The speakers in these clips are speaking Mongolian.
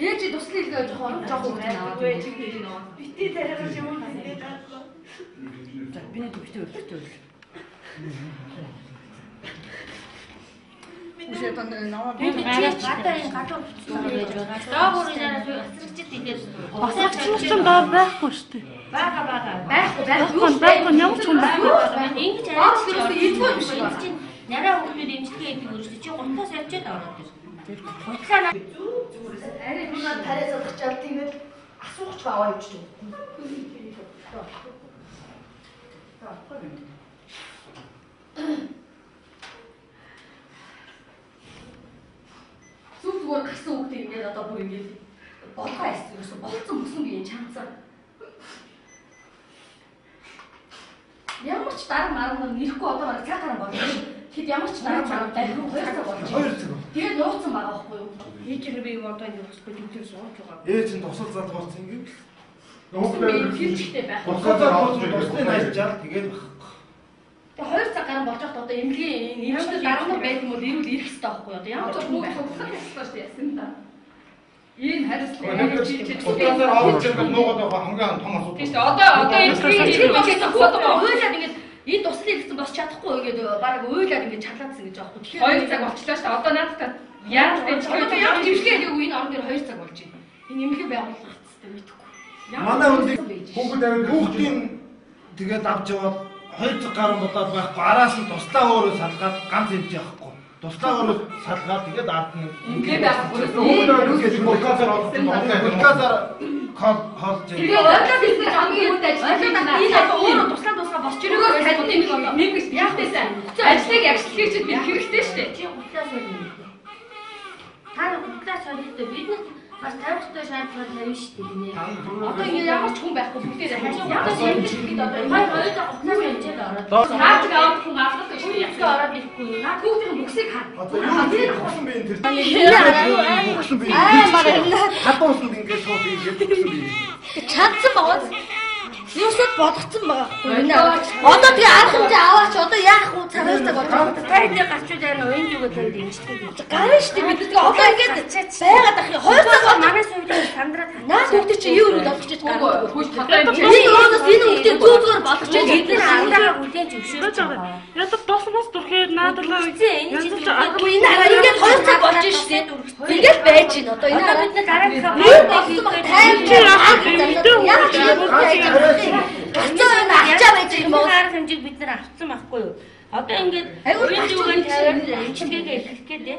Ээж туслах гэж жоохон аваад бити тарихаж юм уу хэлээд байгаа. За би нэг бити өгдөг. Үгүй тань наваа би гадаа гадаа гэж байгаа. Доогуураараа асрагчд ингээд асрагч нь доо байхгүй шүү дээ. Байхгүй ямар ч юм байхгүй. Ингэж арай идэх биш байна. Нараа хүмүүс эмчилгээ хийдэг өөрсдөө чи гутаас явчаад ороод ир. Гутлаа арай нүнаа тариас олгочаал тэгээд асуугч аваа явчих. Зүгээр гасан үг тэгээд одоо бүр ингэж болгоо айсан болцсон бүсэн би чанцсан. Ямар ч дараа марган нэрэхгүй одоо бараг цаатаар болно. Тэгэхэд ямар ч дараа марган дахин 2 цаг болж байна. Тэгээд нууцсан байгаа байхгүй юу? Ээж нь би одоо ингэ усгүй төвчээр сууж байгаа. Ээж нь тусал залгуулсан ингэ. Нууцсан хилчтэй байх. Тусал залгуулсан найзчаад тэгээд Тэгээ 2 цаг гарan болж байхад одоо эмнэлгийн нэмэлт дарга байх юм бол ирүүл ирэх хэрэгтэй байхгүй юу? Одоо ямар ч юм байх хэрэгтэй шүү дээ яасан та. Энэ хариуцлага удаанаар авах юм нуугаад байгаа хамгийн том асуудал. Тийм шүү. Одоо эмнэлгийн одоо уйлаад ингэж энэ туслах гэсэн бас чадахгүй ингээд баг уйлаад ингэж чалаадсан гэж байгаа байхгүй. Тэгэхээр 2 цаг болчлаа шүү. Одоо надад яаж вэ? Яг жимшгээд юу энэ орон дээр 2 цаг болж байна. Энэ эмнэлгийн байгууллага хэвчтэй мэдэхгүй. Манай хүүхэд аваад хүүхдийн тэгээд авч яваад 2 цаг гарan бодоод байхгүй араас нь туслаа өөрөө салгаад ганц явж явахгүй. Туслаа өөрөө салгаад тэгээд ард нь ингээд байхгүй. Өөрөө болкасаар олсон байна. Болкасаар хоолж. Тэгээд ойлголт хийж хамгийн үнд ажилласан. Энэ өөрөө туслаа босч ирээгүй хайд нэг яг байсан. Ажлыг агшлахыг бид хэрэгтэй шүү дээ. Чи гутлаас солино. Та гутлаас солихдээ бид нар бас 50-тай шаардлага тавина шүү дээ. Одоо ингэ ямар ч хүн байхгүй бүгдээ хажуу ямар ч юм бид одоо хоёулаа гутлаас явжээд ороод. Наадаг авах хүн алгад шүү дээ. Яцгаа ороод ирэхгүй. Наа хүүхдийн бүксийг хаа. Одоо юу болсон бэ энэ тэр. Бүксэн би. Хатуусан ингээд шууд игээд бүксэн би. Чадсан бааз. Юусад бодгцсан байгаа. Одоо тэгээ арга хэмжээ аваач одоо яах вэ? Цагаан цаг болж байгаа. Та энэ гарчууд яана уян зүгөө танд дэмждэг гэж. Гарна шүү дээ бид тэгээ одоо ингээд байгаад ах юм. 2 цаг манай сувдын сандраад наад хүүхдээ чи юу өрөөд олгочиж гарна. Энэ өөрөөс энэ хүүхдээ зүүзгээр болгочиж эдгээр андаа хүлээн зөвшөөрч байгаа. Ядад дуусмас дүрхээ наадлаа энэ хараа ингээд 2 цаг болж шүү дээ. Ингээд байж гин одоо энэ хараа бид дараа гацаа ачаа байж юм бол арга хэмжээг бид нар авцсан байхгүй юу? Одоо ингээд аюул зүгээр тавиад эмчилгээгээ эхлэх гэдэг.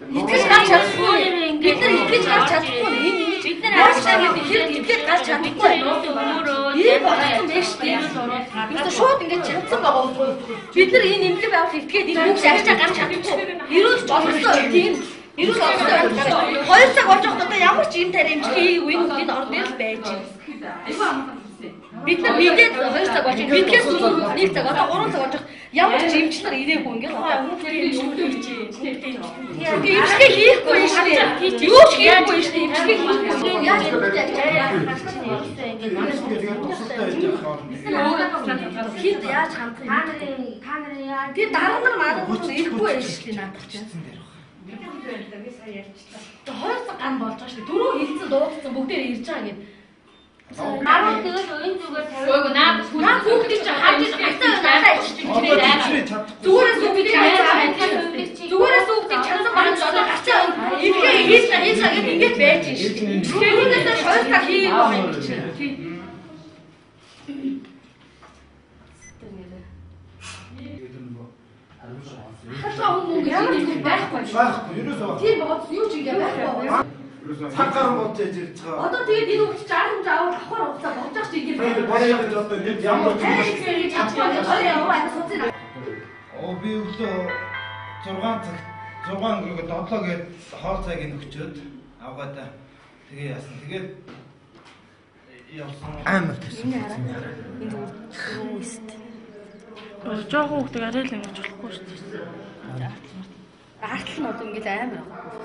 итгэж гарч чадахгүй бид нар итгэж гарч чадахгүй энэ бид нар аашаа гэдэг итгэж гарч чадахгүй өөрөө ийм болсон байх шүү дээ. Бид шууд ингэж чадсан байгаа байхгүй юу? Бид нар энэ эмнэлэг байгуулалт итгээд энэ бүгд аашаа гарч чадахгүй. Ирүүл болсон тийм ирүүл болсон. 2 цаг болж байхдаа ямар ч юм тарай эмчилгээ үеийн хөдөлгөөний орон дээр л байж байна. Бид нар бидэд 2 цаг болж байна. Бидгээс өмнө 1 цаг одоо 3 цаг болж байна. Ямар ч эмчлэр ирээгүй ингээд хүүхдийн шүлгэж эмчилгээ хийхгүй шүү дээ. Юу ч хийхгүй шүү дээ. Эмчилгээ хийхгүй. Яаж ингэж ингээд манай тусалтай байж байгаа. Хэд яаж хамт та нарын яа тий дараа нар маань ирэхгүй байх шүү дээ надад чинь. Би сая ярьчлаа. 2 цаг ган болж байгаа шүү дээ. Дөрөв хилцэн дуудсан бүгдээр ирж байгаа ингээд. Наруу тэгэл уян зүгээр тавиад. Үгүй наад хүүхдийн чинь хаад надад иччих чинь байна. Зүгээрээс хүүхдийн зүгээрээс хүүхдийн чансан барж одоо гацаа ирэхээ хийсаа гэдэг ингэж байж шүү дээ. Тэрүүнээс 2 цаг хийх юм чинь. Хатаа хүмүүс ямар ч байхгүй. Ерөөсөө. Тийм бод юу ч ингэ байхгүй. Цаг гарan болж ээж ирж байгаа. Одоо тэгээд энэ хүүхд 60 аваад авахар уцаа болж байгаа чинь ингэ барай гэж одоо нэг ямар ч юм чадахгүй хоёр яваа суцсан. Би өглөө 6 цаг 6 гээд 7 гээд хоол цагийг өгчөөд авгаадаа тэгээ яасан. Тэгээд явсан. Амар төсөн. Энэ зүгээр өст. Жоохон хүүхдийг арай л ингэж болохгүй шүү дээ. Артал нь одоо ингэж амар.